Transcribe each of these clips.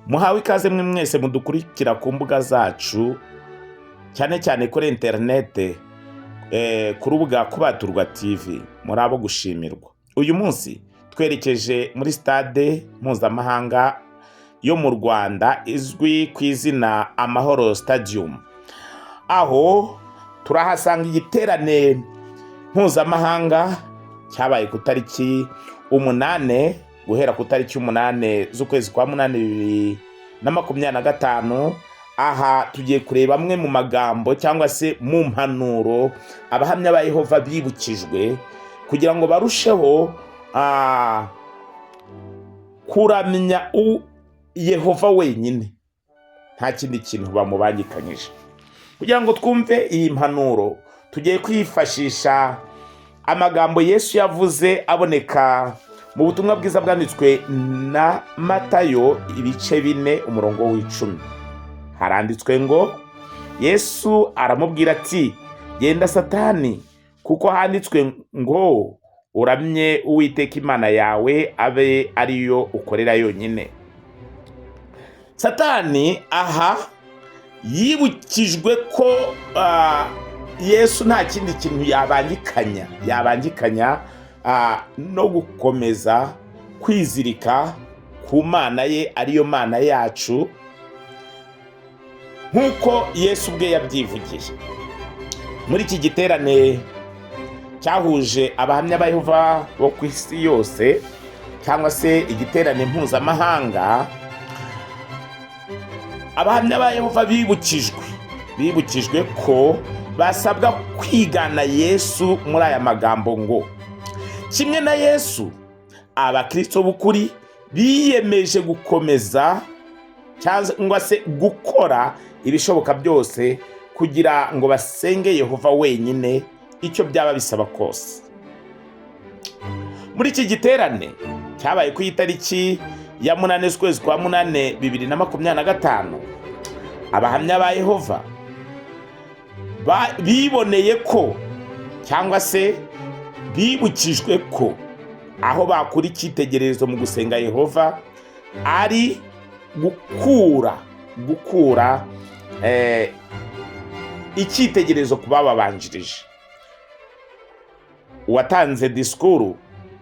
Muhawe ikaze mwe mwese mudukurikira ku mbuga zacu, cyane cyane kuri interinete, ku rubuga Kubaturwa TV. Muri abo gushimirwa. Uyu munsi twerekeje muri stade mpuzamahanga yo mu Rwanda izwi ku izina Amahoro Stadium, aho turahasanga igiterane mpuzamahanga cyabaye ku tariki 8 guhera ku tariki 8 z'ukwezi kwa 8 2025. Aha tugiye kureba amwe mu magambo cyangwa se mu mpanuro abahamya ba Yehova bibukijwe kugira ngo barusheho kuramya Yehova wenyine, nta kindi kintu bamubangikanyije. Kugira ngo twumve iyi mpanuro tugiye kwifashisha amagambo Yesu yavuze aboneka mu butumwa bwiza bwanditswe na Matayo ibice 4 umurongo w'10. Haranditswe ngo Yesu aramubwira ati, genda Satani, kuko handitswe ngo uramye Uwiteka Imana yawe abe ariyo ukorera yonyine. Satani aha yibukijwe ko Yesu nta kindi kintu yabangikanya no gukomeza kwizirika ku Mana ye ariyo Mana yacu, nk'uko Yesu ubwe yabyivugiye. Muri iki giterane cyahuje abahamya ba Yehova bo ku isi yose, cyangwa se igiterane mpuzamahanga, abahamya ba Yehova bibukijwe ko basabwa kwigana Yesu muri aya magambo ngo, kimwe na Yesu abakristo b'ukuri biyemeje gukomeza cyangwa se gukora ibishoboka byose kugira ngo basenge Yehova wenyine, icyo byaba bisaba kose. Muri iki giterane cyabaye ku itariki ya 8 z'ukwezi kwa 8 2025, abahamya ba Yehova biboneye ko cyangwa se bibukijwe ko aho bakura icyitegererezo mu gusenga Yehova ari gukura icyitegererezo ku bababanjirije. Uwatanze disikuru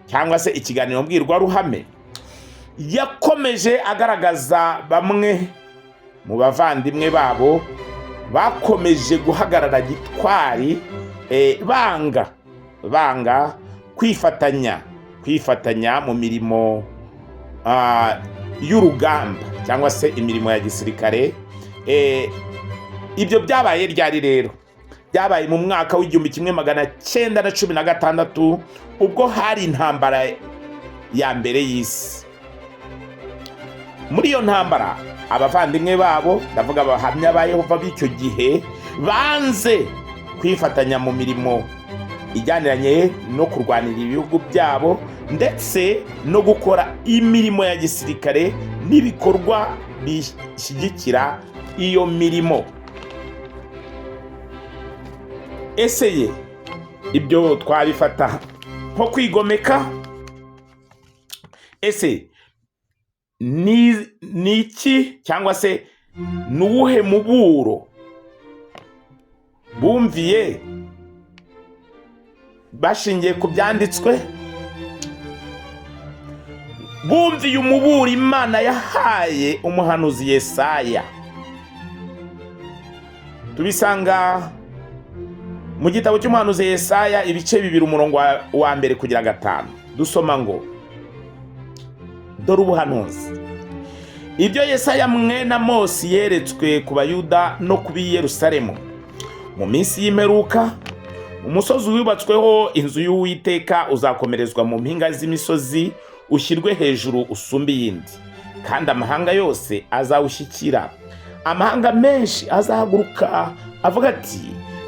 cyangwa se ikiganiro mbwirwaruhame yakomeje agaragaza bamwe mu bavandimwe babo bakomeje guhagarara gitwari, banga kwifatanya mu mirimo y'urugamba cyangwa se imirimo ya gisirikare. Ibyo byabaye ryari rero? Byabaye mu mwaka w'1916 ubwo hari intambara ya mbere y'isi. Muri iyo ntambara abavandimwe babo, ndavuga abahamya ba Yehova b'icyo gihe, banze kwifatanya mu mirimo ijyaniranye no kurwanira ibihugu byabo ndetse no gukora imirimo ya gisirikare n'ibikorwa bishyigikira iyo mirimo. Ese ibyo twabifata nko kwigomeka? Ese ni iki cyangwa se nuwuhe muburo bumviye bashingiye ku byanditswe? Bumviye umuburo Imana yahaye umuhanuzi Yesaya. Tubisanga mu gitabo cy'umuhanuzi Yesaya ibice 2 umurongo wa 1 kugira 5. Dusoma ngo, dore ubuhanuzi ibyo Yesaya mwene Amosi yeretswe ku Bayuda no ku Yerusalemu mu minsi y'imperuka. Umusozi wubatsweho inzu y'Uwiteka uzakomerezwa mu mpinga z'imisozi, ushyirwe hejuru usumba iyindi, kandi amahanga yose azawushyikira. Amahanga menshi azahaguruka avuga ati,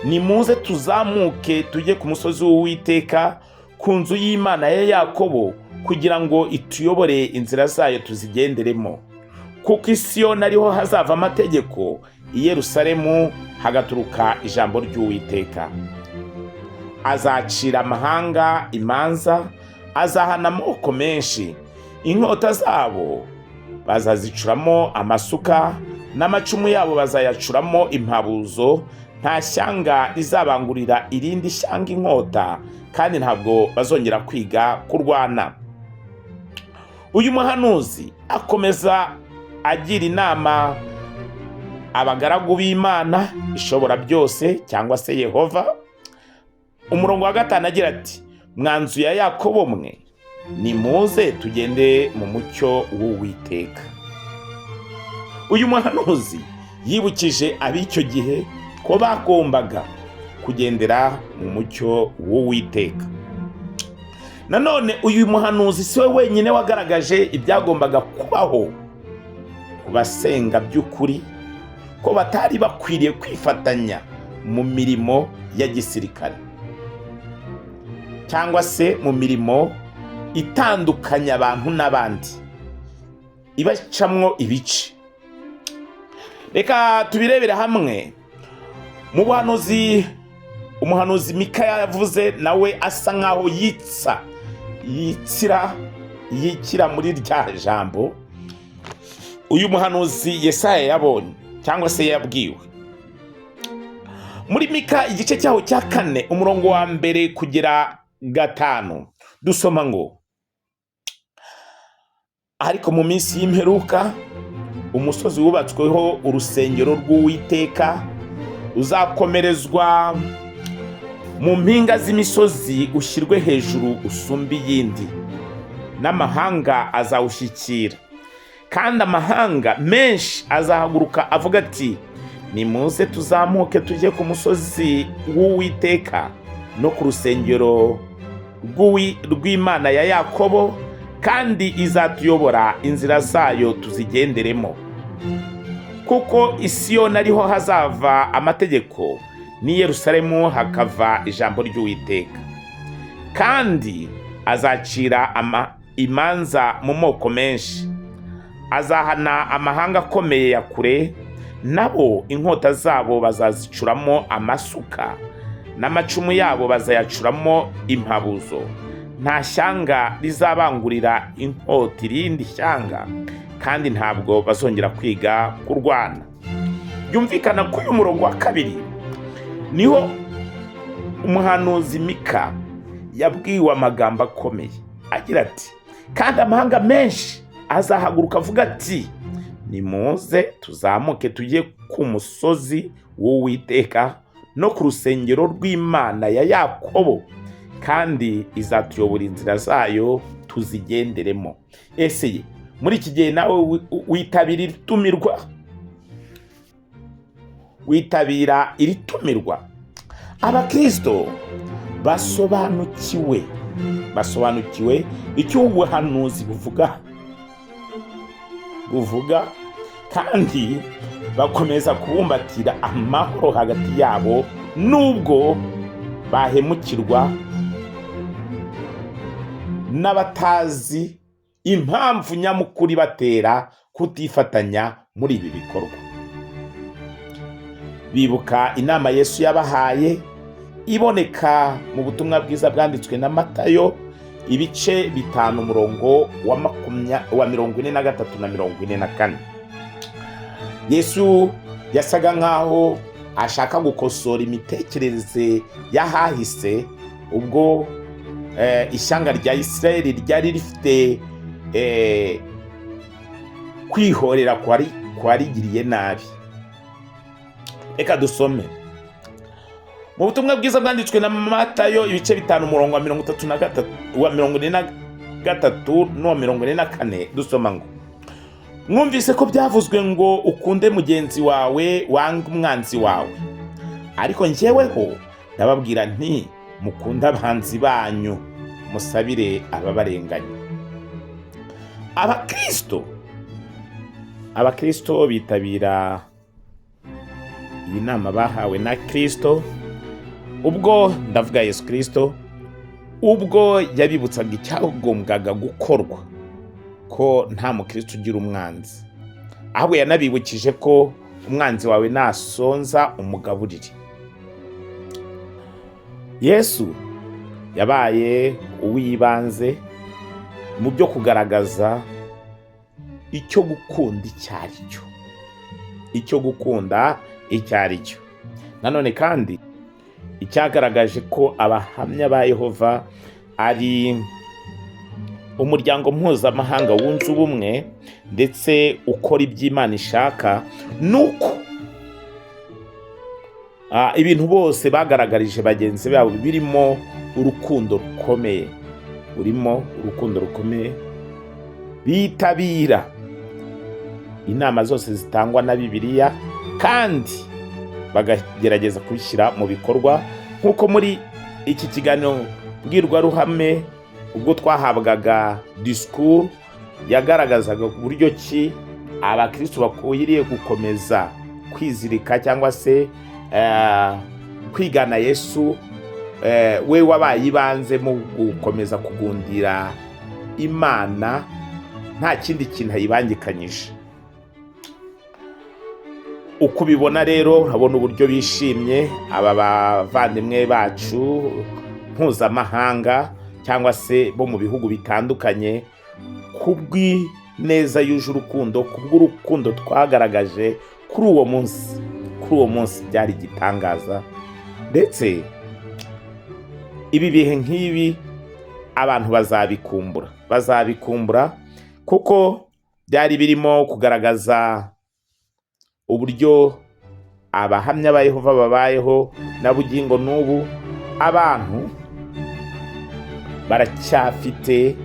nimuze tuzamuke tujye ku musozi w'Uwiteka, ku nzu y'Imana ya Yakobo, kugira ngo ituyobore inzira zayo tuzigenderemo. Kuko i Siyoni ariho hazava amategeko, i Yerusalemu hagaturuka ijambo ry'Uwiteka. Azacira amahanga imanza, azahana amoko menshi, inkota zabo bazazicuramo amasuka, n'amacumu yabo bazayacuramo impabuzo. Nta shyanga rizabangurira irindi shyanga inkota, kandi ntabwo bazongera kwiga kurwana. Uyu muhanuzi akomeza agira inama abagaragu b'Imana ishobora byose cyangwa se Yehova. Umurongo wa 5 agira ati, mwanzu ya Yakobo mwe, nimuze tugende mu mucyo w'Uwiteka. Uyu muhanuzi yibukije ab'icyo gihe ko bagombaga kugendera mu mucyo w'Uwiteka. Nanone uyu muhanuzi si we wenyine wagaragaje ibyagombaga kubaho ku basenga by'ukuri, ko batari bakwiriye kwifatanya mu mirimo ya gisirikare cyangwa se mu mirimo itandukanya abantu n'abandi, ibacamwo ibice. Reka tubirebere hamwe mu buhanuzi. Umuhanuzi Mika yavuze, nawe asa nkaho yikira muri rya jambo uyu muhanuzi Yesaya yabonye cyangwa se yabwiwe. Muri Mika igice cyaho cya 4 umurongo wa 1 kugera 5 dusoma ngo, ariko mu minsi y'imperuka umusozi wubatsweho urusengero rw'Uwiteka uzakomerezwa mu mpinga z'imisozi, ushyirwe hejuru usumba iyindi, n'amahanga azawushyikira. Kandi amahanga menshi azahaguruka avuga ati, nimuze tuzamuke tujye ku musozi w'Uwiteka no ku rusengero rw'Imana ya Yakobo, kandi izatuyobora inzira zayo tuzigenderemo. Kuko i Siyoni ariho hazava amategeko, n'i Yerusalemu hakava ijambo ry'Uwiteka. Kandi azacira imanza mu moko menshi, azahana amahanga akomeye ya kure, nabo inkota zabo bazazicuramo amasuka, n'amacumu yabo bazayacuramo impabuzo. Nta shyanga rizabangurira inkota irindi shyanga, kandi ntabwo bazongera kwiga kurwana. Byumvikana ko uyu murongo wa 2 niho umuhanuzi Mika yabwiwe amagambo akomeye agira ati, kandi amahanga menshi azahaguruka avuga ati, nimuze tuzamuke tujye ku musozi w'Uwiteka no ku rusengero rw'Imana ya Yakobo, kandi izatuyobora inzira zayo tuzigenderemo. Ese muri iki gihe nawe witabira iri tumirwa? Abakristo basobanukiwe icyo ubuhanuzi buvuga, kandi bakomeza kubumbatira amahoro hagati yabo, nubwo bahemukirwa n'abatazi impamvu nyamukuru batera kutifatanya muri ibi bikorwa. Bibuka inama Yesu yabahaye iboneka mu butumwa bwiza bwanditswe na Matayo ibice 5 umurongo wa 43 na 44. Yesu yasaga nkaho ashaka gukosora imitekerereze y'ahahise, ubwo ishyanga rya Isirayeli ryari rifite kwihorera kwarigiriye nabi. Reka dusome mu butumwa bwiza bwanditswe na Matayo ibice 5 umurongo wa 33 wa 43 no 44 dusoma ngo, mwumvise ko byavuzwe ngo ukunde mugenzi wawe wanga umwanzi wawe, ariko njyeweho ndababwira nti mukunde abanzi banyu, musabire ababarenganya. Abakristo bitabira iyi nama bahawe na Kristo, ubwo ndavuga Yesu Kristo, ubwo yabibutsaga icyagombwaga gukorwa, ko nta mukristo ugira umwanzi, ahubwo yanabibukije ko umwanzi wawe nasonza umugaburire. Yesu yabaye uwibanze mu byo kugaragaza icyo gukunda icyo ari cyo. Nanone kandi icyagaragaje ko abahamya ba Yehova ari umuryango mpuzamahanga wunze ubumwe ndetse ukora iby'Imana ishaka, nuko ibintu bose bagaragarije bagenzi babo birimo urukundo rukomeye, bitabira inama zose zitangwa na Bibiliya kandi bagagerageza kubishyira mu bikorwa, nk'uko muri iki kiganiro mbwirwaruhame ubwo twahabwaga disikuru yagaragazaga uburyo ki abakristo bakwiriye gukomeza kwizirika cyangwa se kwigana Yesu, we wabaye ibanze mu gukomeza kugundira Imana nta kindi kintu ayibangikanyije. Uko ubibona rero urabona uburyo bishimye aba bavandimwe bacu mpuzamahanga cyangwa se bo mu bihugu bitandukanye, kubw'ineza yuje urukundo, kubw'urukundo twagaragaje kuri uwo munsi byari igitangaza. Ndetse ibi bihe nk'ibi abantu bazabikumbura kuko byari birimo kugaragaza uburyo abahamya ba Yehova babayeho na bugingo n'ubu. Abantu baracyafite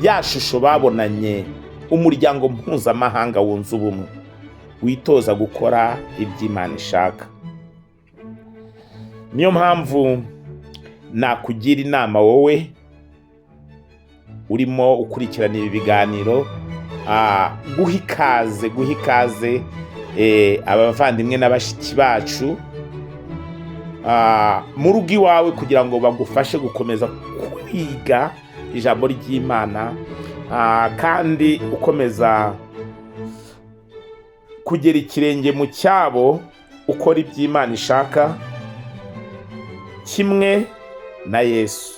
ya shusho babonanye umuryango mpuzamahanga wunze ubumwe witoza gukora iby'Imana ishaka. Niyo mpamvu nakugira inama wowe urimo ukurikirana ibi biganiro, guha ikaze abavandimwe n'abashiki bacu mu rugo iwawe kugira ngo bagufashe gukomeza kwiga ijambo ry'Imana, kandi ukomeza kugera ikirenge mu cyabo ukora iby'Imana ishaka, kimwe na Yesu.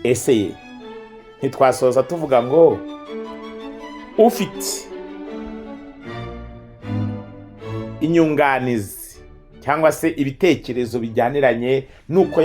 Ese ntitwasoza tuvuga ngo ufite inyunganizi cyangwa se ibitekerezo bijyaniranye n'uko